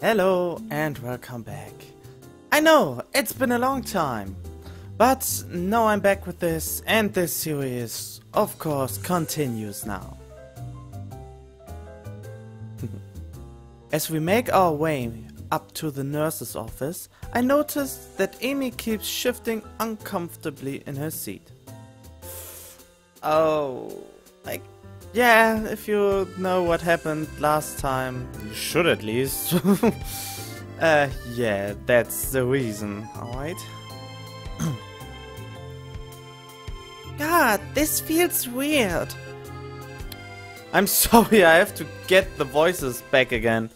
Hello and welcome back. I know, it's been a long time, but now I'm back with this, and this series, of course, continues now. As we make our way up to the nurse's office, I notice that Amy keeps shifting uncomfortably in her seat. Oh, yeah, if you know what happened last time, you should at least. Yeah, that's the reason, alright? God, this feels weird. I'm sorry, I have to get the voices back again.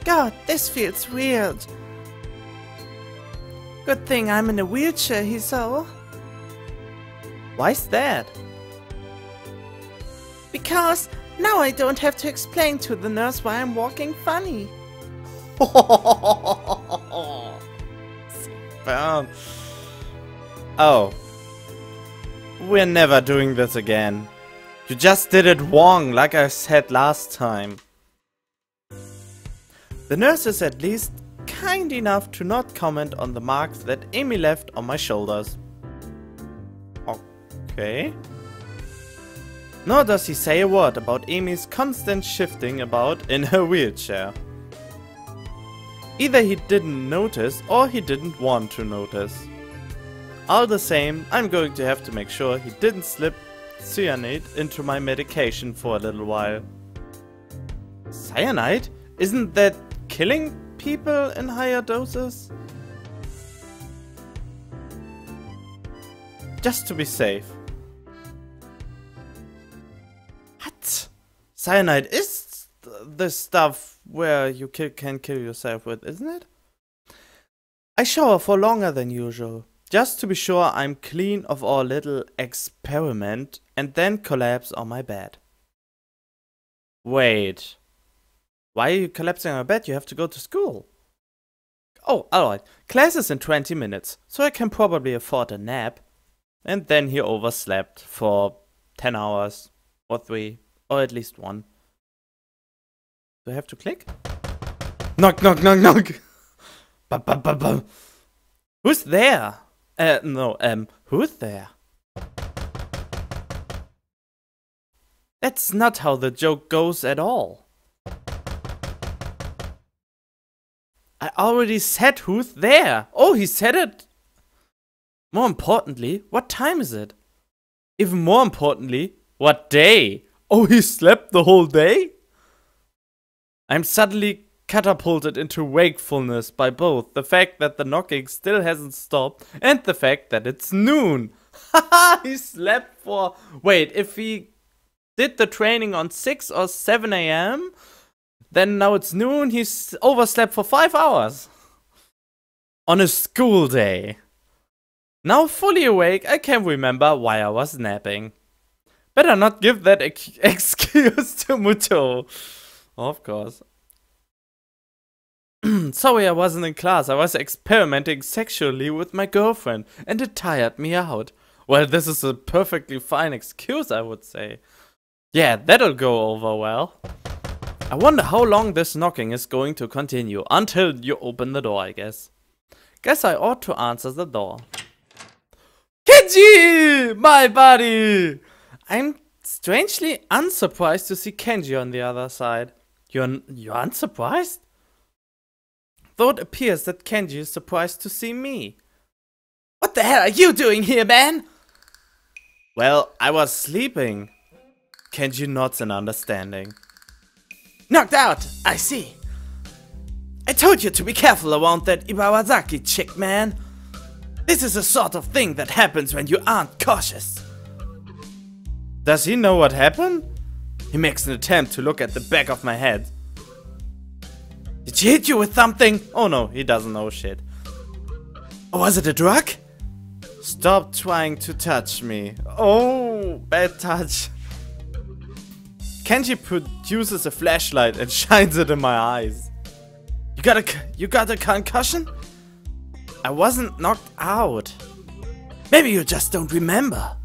God, this feels weird. Good thing I'm in a wheelchair, Hiso. Why's that? Because now I don't have to explain to the nurse why I'm walking funny. Oh. We're never doing this again. You just did it wrong, like I said last time. The nurse is at least kind enough to not comment on the marks that Amy left on my shoulders. Okay. Nor does he say a word about Amy's constant shifting about in her wheelchair. Either he didn't notice or he didn't want to notice. All the same, I'm going to have to make sure he didn't slip cyanide into my medication for a little while. Cyanide? Isn't that killing people in higher doses? Just to be safe. What? Cyanide is the stuff where you can kill yourself with, isn't it? I shower for longer than usual, just to be sure I'm clean of our little experiment, and then collapse on my bed. Wait. Why are you collapsing on my bed? You have to go to school. Oh, alright. Class is in 20 minutes, so I can probably afford a nap. And then he overslept for 10 hours. Or 3. Or at least 1. Do I have to click? Knock, knock, knock, knock! Bum, bum, bum, bum. Who's there? Who's there? That's not how the joke goes at all. I already said who's there. Oh, he said it. More importantly, what time is it? Even more importantly, what day? Oh, he slept the whole day? I'm suddenly catapulted into wakefulness by both the fact that the knocking still hasn't stopped and the fact that it's noon. Haha, he slept for... Wait, if he did the training on 6 or 7 AM, then now it's noon, he's overslept for 5 hours. On a school day. Now fully awake, I can remember why I was napping. Better not give that excuse to Muto. Of course. Sorry I wasn't in class, I was experimenting sexually with my girlfriend and it tired me out. Well, this is a perfectly fine excuse, I would say. Yeah, that'll go over well. I wonder how long this knocking is going to continue, until you open the door, I guess. Guess I ought to answer the door. Kenji! My buddy! I'm strangely unsurprised to see Kenji on the other side. You're unsurprised? Though it appears that Kenji is surprised to see me. What the hell are you doing here, man? Well, I was sleeping. Kenji nods in understanding. Knocked out, I see. I told you to be careful around that Iwawazaki chick, man. This is the sort of thing that happens when you aren't cautious. Does he know what happened? He makes an attempt to look at the back of my head. Did she hit you with something? Oh no, he doesn't know shit. Or was it a drug? Stop trying to touch me. Oh, bad touch. Kenji produces a flashlight and shines it in my eyes. You got a concussion? I wasn't knocked out. Maybe you just don't remember.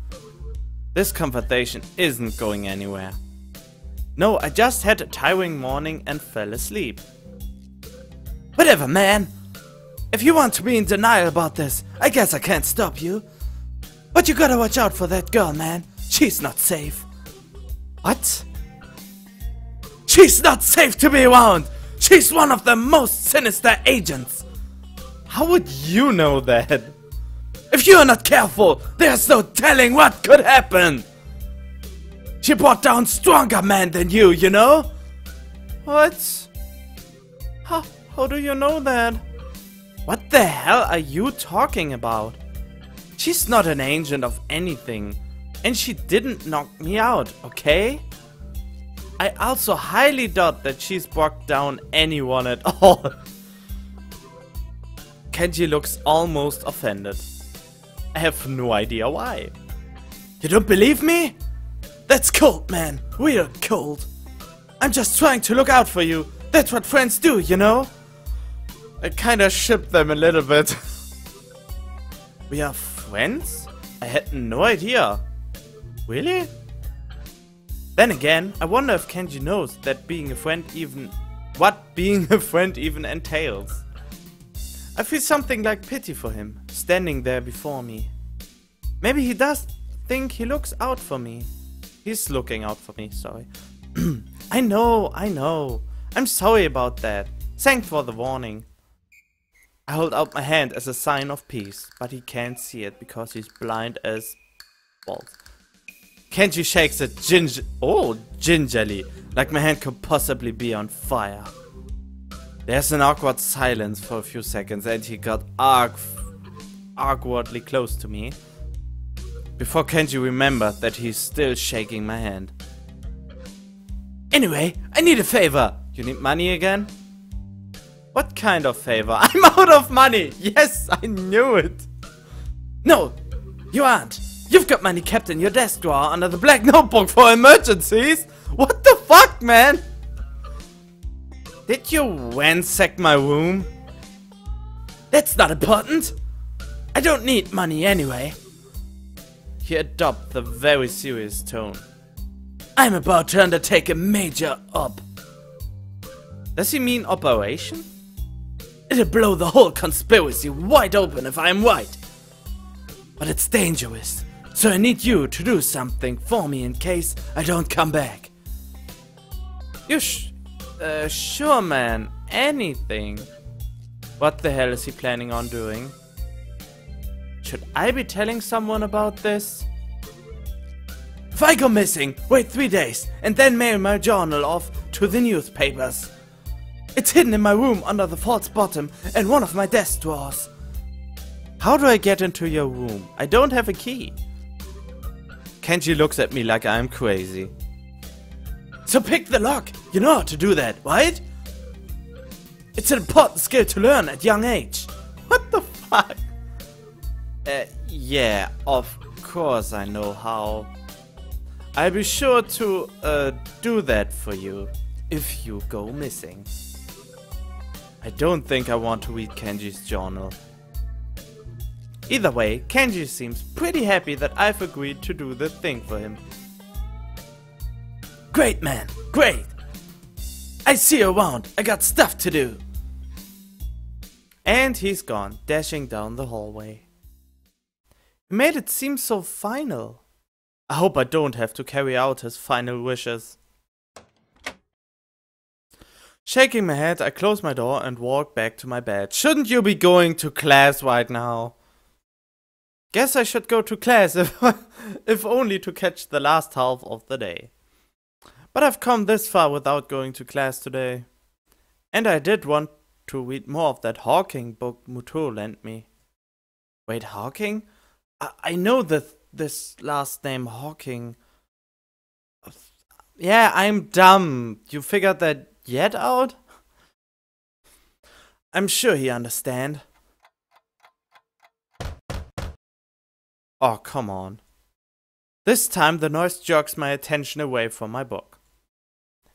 This conversation isn't going anywhere. No, I just had a tiring morning and fell asleep. Whatever, man. If you want to be in denial about this, I guess I can't stop you. But you gotta watch out for that girl, man. She's not safe. What? She's not safe to be around. She's one of the most sinister agents. How would you know that? If you're not careful, there's no telling what could happen. She brought down stronger men than you know? What? How do you know that? What the hell are you talking about? She's not an agent of anything. And she didn't knock me out, okay? I also highly doubt that she's brought down anyone at all. Kenji looks almost offended. I have no idea why. You don't believe me? That's cold, man. Real cold. I'm just trying to look out for you. That's what friends do, you know? I kinda shipped them a little bit. We are friends? I had no idea. Really? Then again, I wonder if Kenji knows that being a friend even... what being a friend even entails. I feel something like pity for him, standing there before me. Maybe he does think he looks out for me. He's looking out for me, sorry. I know. I'm sorry about that. Thanks for the warning. I hold out my hand as a sign of peace, but he can't see it because he's blind as balls. Kenji shakes it gingerly, like my hand could possibly be on fire. There's an awkward silence for a few seconds and he got awkwardly close to me. Before Kenji remembered that he's still shaking my hand. Anyway, I need a favor. You need money again? What kind of favor? I'm out of money! Yes, I knew it! No, you aren't. You've got money kept in your desk drawer under the black notebook for emergencies! What the fuck, man? Did you ransack my room? That's not important. I don't need money anyway. He adopted a very serious tone. I'm about to undertake a major Does he mean operation? It'll blow the whole conspiracy wide open if I'm right. But it's dangerous, so I need you to do something for me in case I don't come back. You sure, man. Anything. What the hell is he planning on doing? Should I be telling someone about this? If I go missing, wait 3 days and then mail my journal off to the newspapers. It's hidden in my room under the false bottom and one of my desk drawers. How do I get into your room? I don't have a key. Kenji looks at me like I'm crazy. So pick the lock. You know how to do that, right? It's an important skill to learn at young age. What the fuck? Yeah, of course I know how. I'll be sure to do that for you if you go missing. I don't think I want to read Kenji's journal. Either way, Kenji seems pretty happy that I've agreed to do the thing for him. Great, man, great! I see you around, I got stuff to do! And he's gone, dashing down the hallway. He made it seem so final. I hope I don't have to carry out his final wishes. Shaking my head, I close my door and walk back to my bed. Shouldn't you be going to class right now? Guess I should go to class if only to catch the last half of the day. But I've come this far without going to class today. And I did want to read more of that Hawking book Muturo lent me. Wait, Hawking? I know this last name Hawking. Yeah, I'm dumb. You figured that yet out? I'm sure he understand. Oh, come on. This time the noise jerks my attention away from my book.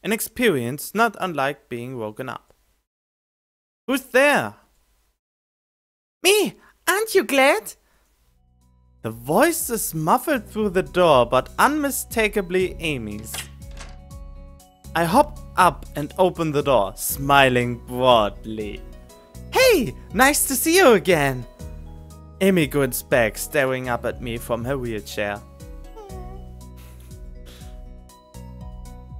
An experience not unlike being woken up. Who's there? Me! Aren't you glad? The voice is muffled through the door, but unmistakably Amy's. I hop up and open the door, smiling broadly. Hey, nice to see you again. Amy grins back, staring up at me from her wheelchair.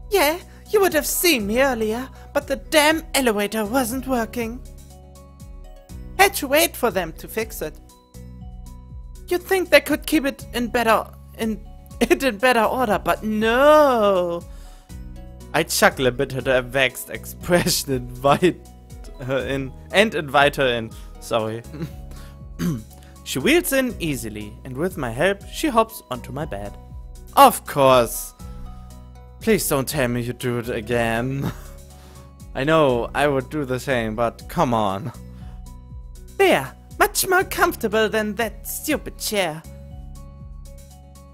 Yeah, you would have seen me earlier, but the damn elevator wasn't working. Had to wait for them to fix it. You'd think they could keep it in better order, but no. I chuckle a bit at her vexed expression and invite her in. Sorry. She wheels in easily, and with my help, she hops onto my bed. Of course. Please don't tell me you do it again. I know I would do the same, but come on. There, much more comfortable than that stupid chair.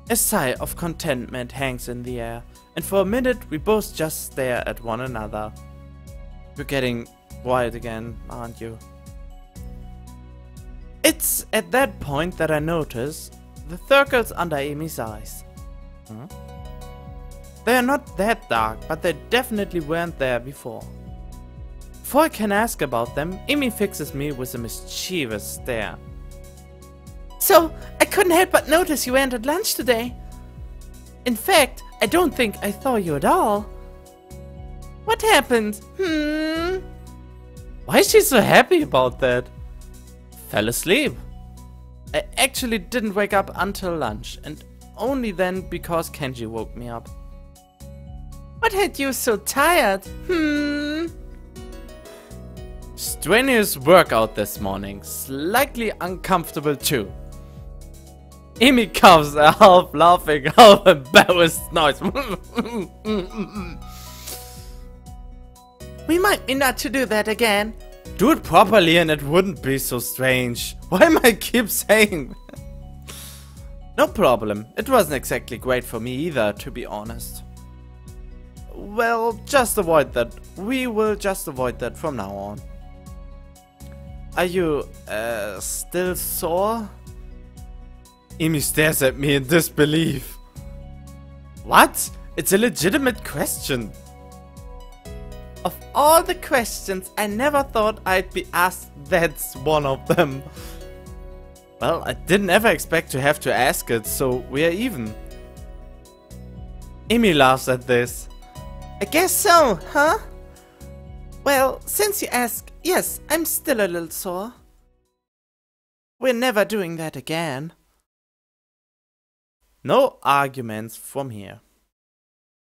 A sigh of contentment hangs in the air, and for a minute we both just stare at one another. You're getting wild again, aren't you? It's at that point that I notice the circles under Amy's eyes. Huh? They are not that dark, but they definitely weren't there before. Before I can ask about them, Amy fixes me with a mischievous stare. So, I couldn't help but notice you weren't at lunch today. In fact, I don't think I saw you at all. What happened? Why is she so happy about that? Fell asleep. I actually didn't wake up until lunch, and only then because Kenji woke me up. What had you so tired? Strenuous workout this morning, slightly uncomfortable too. Amy coughs a half laughing, half embarrassed noise. We might be not to do that again. Do it properly and it wouldn't be so strange. Why am I keep saying? No problem. It wasn't exactly great for me either, to be honest. Well, just avoid that. We will just avoid that from now on. Are you, still sore? Amy stares at me in disbelief. What? It's a legitimate question. Of all the questions, I never thought I'd be asked that's one of them. Well, I didn't ever expect to have to ask it, so we're even. Amy laughs at this. I guess so, huh? Well, since you ask, yes, I'm still a little sore. We're never doing that again. No arguments from here.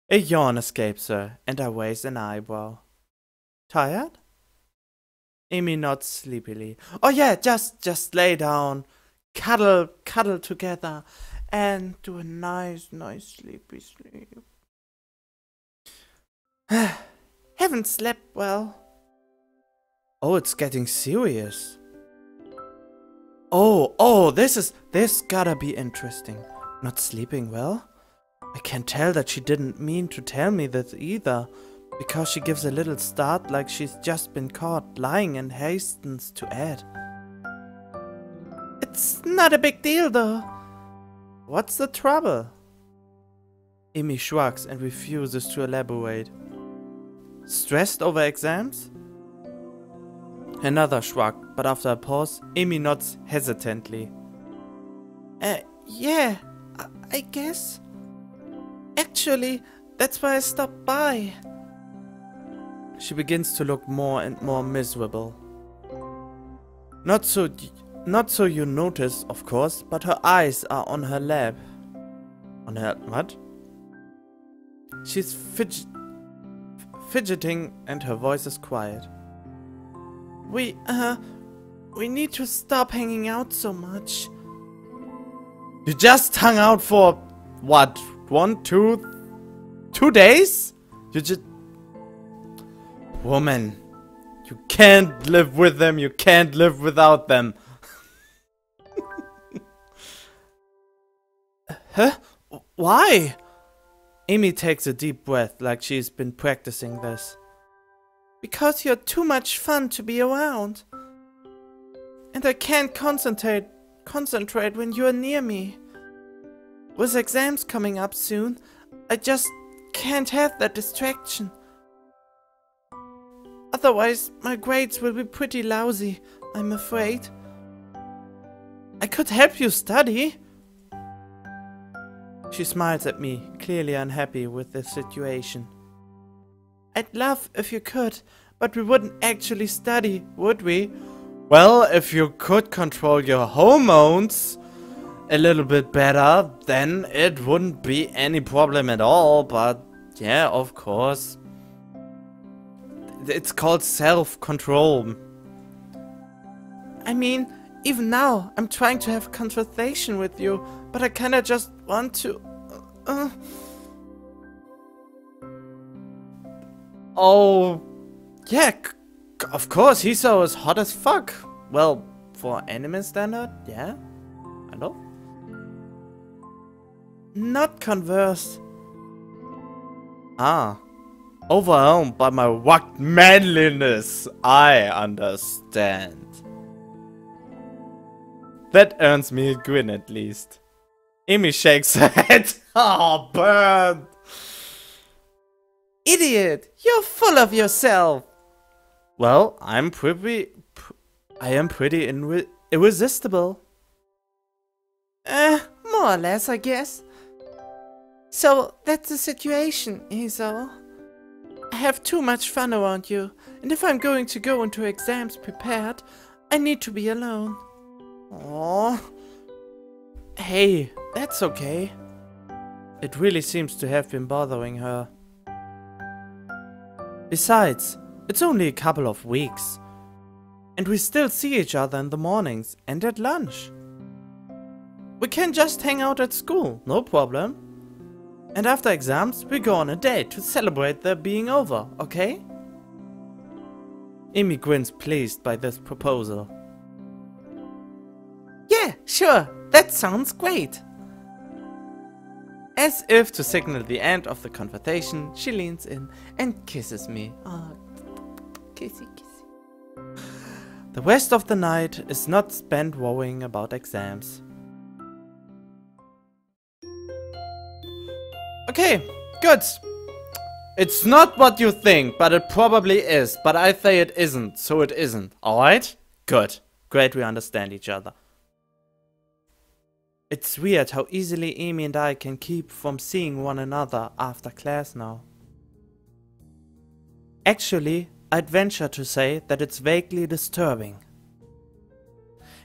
A yawn escapes her, and I raise an eyebrow. Tired? Amy nods sleepily. Oh yeah, just lay down, cuddle together, and do a nice sleepy sleep. Haven't slept well. Oh, it's getting serious. Oh, this gotta be interesting. Not sleeping well? I can tell that she didn't mean to tell me this either, because she gives a little start like she's just been caught lying and hastens to add. It's not a big deal though. What's the trouble? Amy shrugs and refuses to elaborate. Stressed over exams? Another shrug, but after a pause, Amy nods hesitantly. Yeah, I guess. Actually, that's why I stopped by. She begins to look more and more miserable. Not so you notice, of course, but her eyes are on her lap. On her what? She's fidgeting and her voice is quiet. We need to stop hanging out so much. You just hung out for, what, 2 days? You just... Woman, you can't live with them, you can't live without them. Huh? Why? Amy takes a deep breath like she's been practicing this. Because you're too much fun to be around. And I can't concentrate when you're near me. With exams coming up soon, I just can't have that distraction. Otherwise, my grades will be pretty lousy, I'm afraid. I could help you study. She smiles at me, clearly unhappy with the situation. I'd love if you could, but we wouldn't actually study, would we? Well, if you could control your hormones a little bit better, then it wouldn't be any problem at all, but yeah, of course. It's called self-control. I mean, even now, I'm trying to have a conversation with you, but I kinda just want to... Oh, yeah, of course, Hiso is hot as fuck. Well, for anime standard, yeah, I know. Not converse. Ah, overwhelmed by my what manliness, I understand. That earns me a grin at least. Amy shakes her head. Oh, burn! Idiot! You're full of yourself! Well, I am pretty irresistible. More or less, I guess. So, that's the situation, Iso. I have too much fun around you, and if I'm going to go into exams prepared, I need to be alone. Aww. Hey, that's okay. It really seems to have been bothering her. Besides, it's only a couple of weeks. And we still see each other in the mornings and at lunch. We can just hang out at school, no problem. And after exams, we go on a date to celebrate their being over, okay? Amy grins pleased by this proposal. Yeah, sure, that sounds great. As if to signal the end of the conversation, she leans in and kisses me. Oh, kissy, kissy. The rest of the night is not spent worrying about exams. Okay, good. It's not what you think, but it probably is. But I say it isn't, so it isn't. Alright? Good. Great, we understand each other. It's weird how easily Amy and I can keep from seeing one another after class now. Actually, I'd venture to say that it's vaguely disturbing.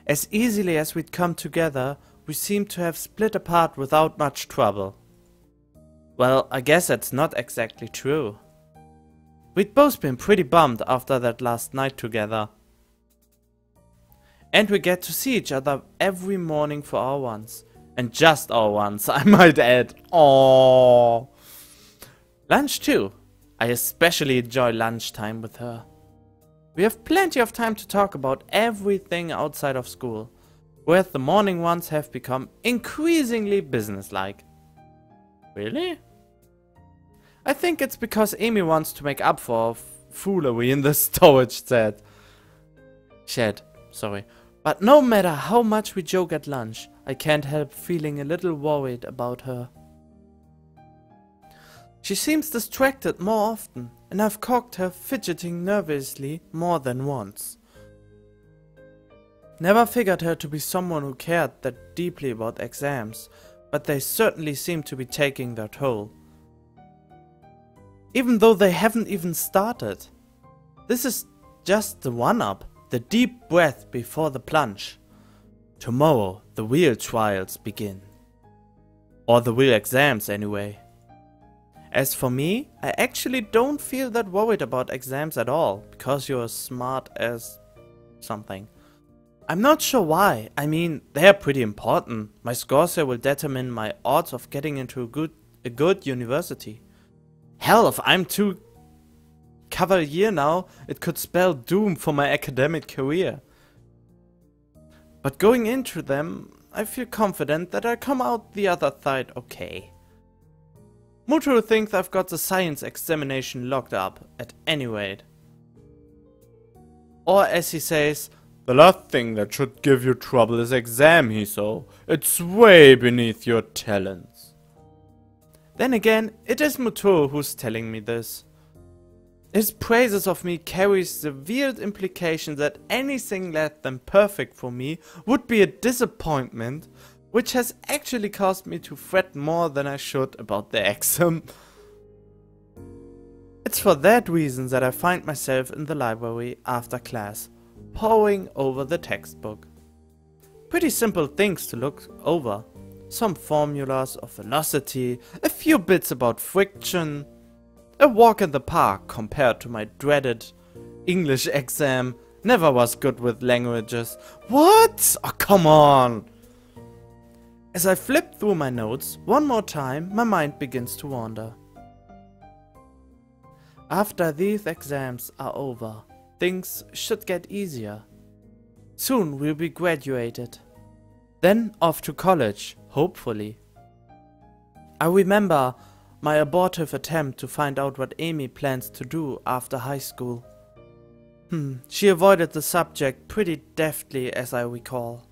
As easily as we'd come together, we seem to have split apart without much trouble. Well, I guess that's not exactly true. We'd both been pretty bummed after that last night together. And we get to see each other every morning for our ones. And just our ones, I might add. Aww. Lunch too. I especially enjoy lunchtime with her. We have plenty of time to talk about everything outside of school, whereas the morning ones have become increasingly businesslike. Really? I think it's because Amy wants to make up for foolery in the storage shed. Sorry. But no matter how much we joke at lunch, I can't help feeling a little worried about her. She seems distracted more often, and I've caught her fidgeting nervously more than once. Never figured her to be someone who cared that deeply about exams, but they certainly seem to be taking their toll. Even though they haven't even started. This is just the one-up. The deep breath before the plunge. Tomorrow, the real trials begin. Or the real exams, anyway. As for me, I actually don't feel that worried about exams at all, because you're as smart as something. I'm not sure why. I mean, they're pretty important. My scores here will determine my odds of getting into a good university. Hell, if I'm too cavalier now, it could spell doom for my academic career. But going into them, I feel confident that I'll come out the other side okay. Mutaro thinks I've got the science examination locked up, at any rate. Or as he says, the last thing that should give you trouble is exam, Hiso. It's way beneath your talents. Then again, it is Mutoro who's telling me this. His praises of me carries the weird implication that anything less than perfect for me would be a disappointment, which has actually caused me to fret more than I should about the exam. It's for that reason that I find myself in the library after class, poring over the textbook. Pretty simple things to look over. Some formulas of velocity, a few bits about friction, a walk in the park compared to my dreaded English exam. Never was good with languages. What? Oh, come on! As I flip through my notes one more time, my mind begins to wander. After these exams are over, things should get easier. Soon we'll be graduated. Then off to college, hopefully. I remember my abortive attempt to find out what Amy plans to do after high school. She avoided the subject pretty deftly, as I recall.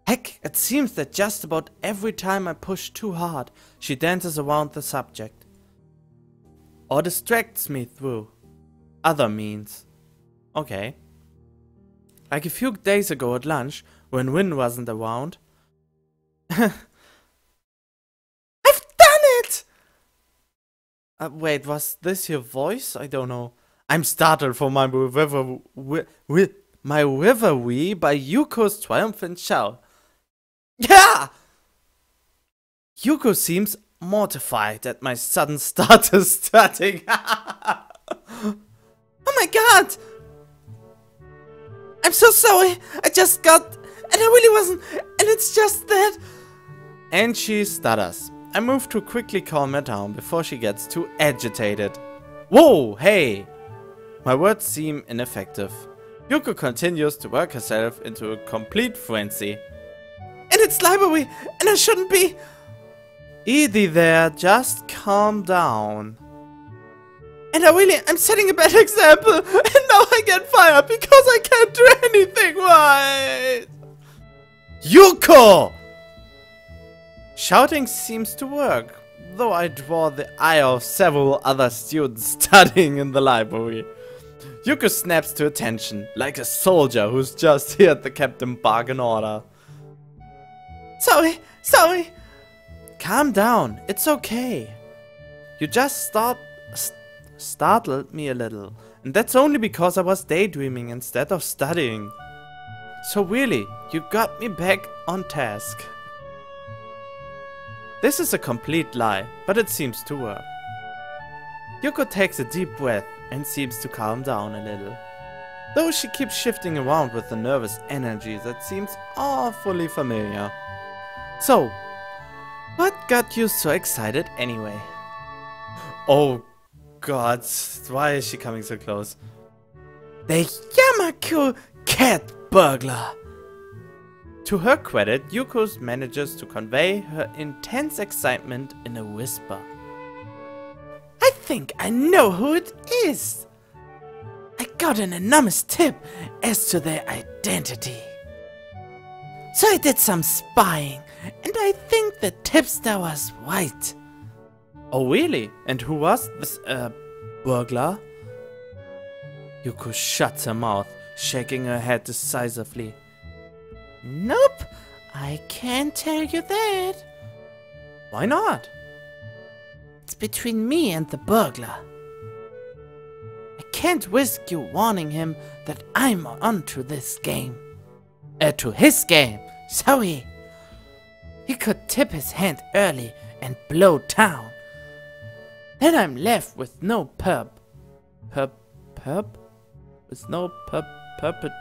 Heck, it seems that just about every time I push too hard, she dances around the subject. Or distracts me through other means. Okay. Like a few days ago at lunch, when Win wasn't around. I've done it! Wait, was this your voice? I don't know. I'm startled for my reverie by Yuko's triumphant shout. Yeah! Yuko seems mortified at my sudden stutter starting. Oh my god! I'm so sorry! I just got... and I really wasn't... and it's just that... And she stutters. I move to quickly calm her down before she gets too agitated. Whoa, hey! My words seem ineffective. Yuko continues to work herself into a complete frenzy. And it's library, and I shouldn't be... Easy there, just calm down. And I'm setting a bad example, and now I get fired because I can't do anything right. Yuko! Shouting seems to work, though I draw the ire of several other students studying in the library. Yuko snaps to attention, like a soldier who's just heard the captain bargain order. Sorry. Calm down, it's okay. You just startled me a little, and that's only because I was daydreaming instead of studying. So really, you got me back on task. This is a complete lie, but it seems to work. Yuko takes a deep breath and seems to calm down a little, though she keeps shifting around with a nervous energy that seems awfully familiar. So, what got you so excited anyway? Oh god, why is she coming so close? The Yamaku cat burglar! To her credit, Yuko manages to convey her intense excitement in a whisper. I think I know who it is! I got an enormous tip as to their identity. So I did some spying, and I think the tipster was right. Oh really? And who was this, burglar? Yuko shuts her mouth, shaking her head decisively. Nope, I can't tell you that. Why not? It's between me and the burglar. I can't risk you warning him that I'm onto this game. To his game, sorry. He could tip his hand early and blow town. Then I'm left with no with no fuck it.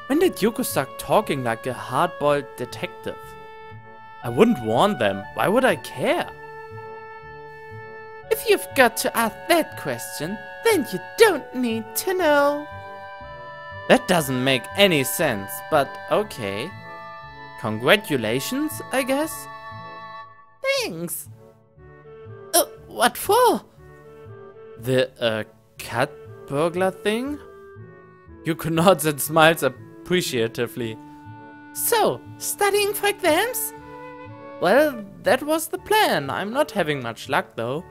When did Yuko start talking like a hard-boiled detective? I wouldn't warn them. Why would I care? If you've got to ask that question, then you don't need to know. That doesn't make any sense, but okay. Congratulations, I guess? Thanks. What for? The, cat burglar thing? Yuko nods and smiles appreciatively. So, studying for exams? Well, that was the plan. I'm not having much luck though.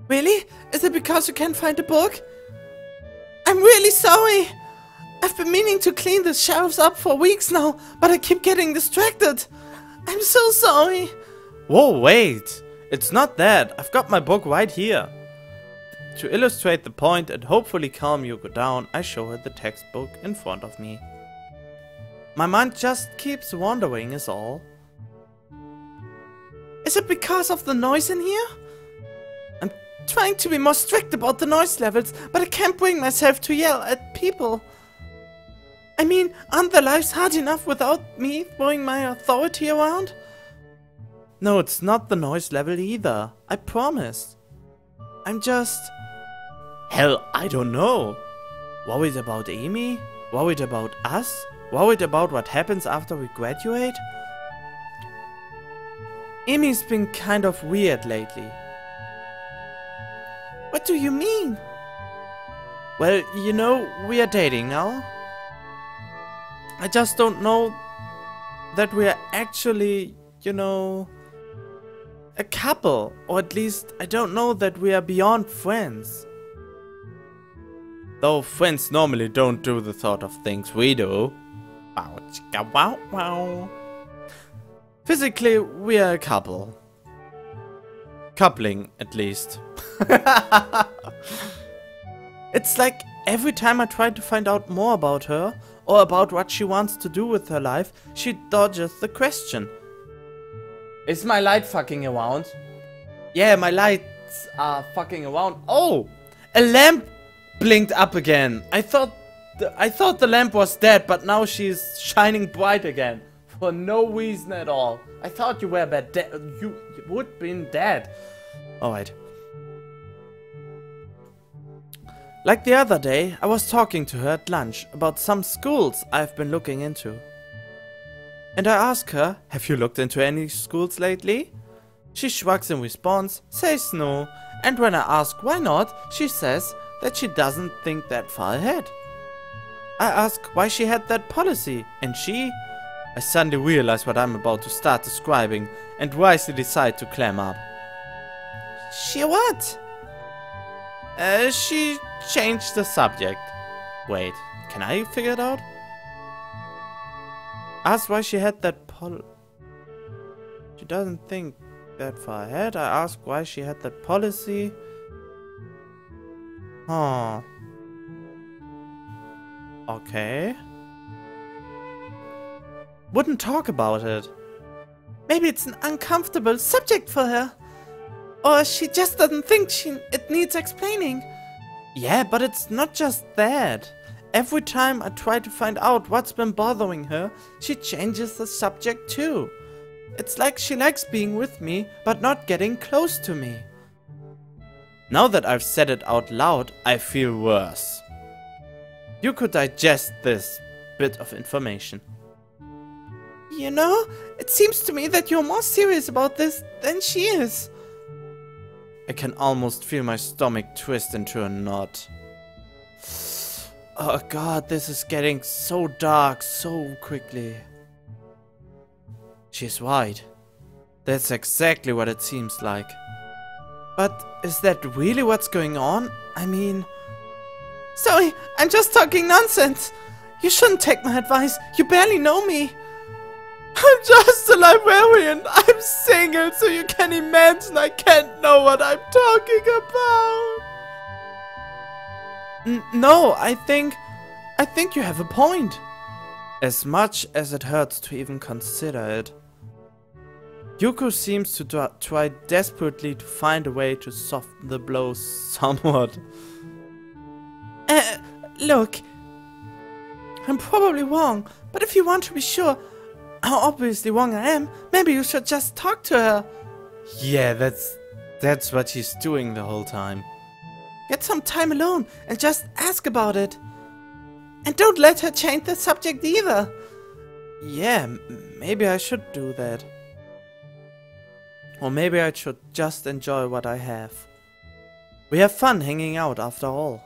Really? Is it because you can't find the book? I'm really sorry. I've been meaning to clean the shelves up for weeks now, but I keep getting distracted. I'm so sorry. Whoa, wait. It's not that. I've got my book right here. To illustrate the point and hopefully calm Yuko down, I show her the textbook in front of me. My mind just keeps wandering is all. Is it because of the noise in here? I'm trying to be more strict about the noise levels, but I can't bring myself to yell at people. I mean, aren't their lives hard enough without me throwing my authority around? No, it's not the noise level either. I promise. I'm just... Hell, I don't know. Worried about Amy? Worried about us? Worried about what happens after we graduate? Amy's been kind of weird lately. What do you mean? Well, you know, we are dating now. I just don't know that we are actually, you know, a couple. Or at least, I don't know that we are beyond friends. Though friends normally don't do the sort of things we do. Wow, chicka, wow, wow. Physically, we are a couple. Coupling, at least. It's like every time I try to find out more about her, or about what she wants to do with her life, she dodges the question. Is my light fucking around? Yeah, my lights are fucking around. Oh! A lamp blinked up again. I thought the lamp was dead, but now she's shining bright again. For no reason at all. I thought you were dead. You would been dead. Alright. Like the other day, I was talking to her at lunch about some schools I've been looking into. And I ask her, have you looked into any schools lately? She shrugs in response, says no, and when I ask why not, she says that she doesn't think that far ahead. I ask why she had that policy, and I suddenly realize what I'm about to start describing, and wisely decide to clam up. She what? She changed the subject. Wait, can I figure it out? Asked why she had that She doesn't think that far ahead. I asked why she had that policy. Huh. Okay. Wouldn't talk about it. Maybe it's an uncomfortable subject for her. Or she just doesn't think it needs explaining. Yeah, but it's not just that. Every time I try to find out what's been bothering her, she changes the subject too. It's like she likes being with me, but not getting close to me. Now that I've said it out loud, I feel worse. You could digest this bit of information. You know, it seems to me that you're more serious about this than she is. I can almost feel my stomach twist into a knot. Oh god, this is getting so dark so quickly. She's right. That's exactly what it seems like. But is that really what's going on? I mean... Sorry, I'm just talking nonsense. You shouldn't take my advice. You barely know me. I'm just a librarian. I'm single, so you can imagine I can't know what I'm talking about. No, I think you have a point. As much as it hurts to even consider it. Yuko seems to try desperately to find a way to soften the blow somewhat. Look. I'm probably wrong, but if you want to be sure how obviously wrong I am, maybe you should just talk to her. Yeah, that's what she's doing the whole time. Get some time alone and just ask about it. And don't let her change the subject either. Yeah, maybe I should do that. Or maybe I should just enjoy what I have. We have fun hanging out after all.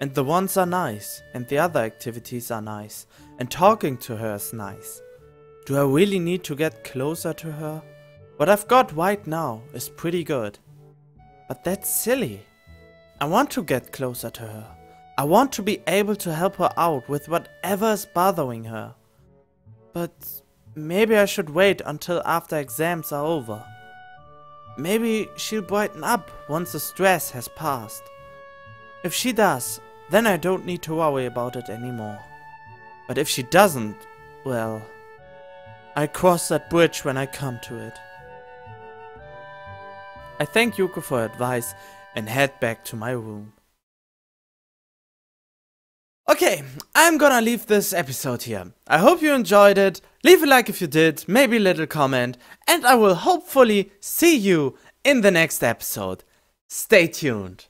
And the ones are nice, and the other activities are nice, and talking to her is nice. Do I really need to get closer to her? What I've got right now is pretty good. But that's silly. I want to get closer to her. I want to be able to help her out with whatever is bothering her. But maybe I should wait until after exams are over. Maybe she'll brighten up once the stress has passed. If she does, then I don't need to worry about it anymore. But if she doesn't, well, I'll cross that bridge when I come to it. I thank Yuko for her advice and head back to my room. Okay, I'm gonna leave this episode here. I hope you enjoyed it. Leave a like if you did, maybe a little comment, and I will hopefully see you in the next episode. Stay tuned.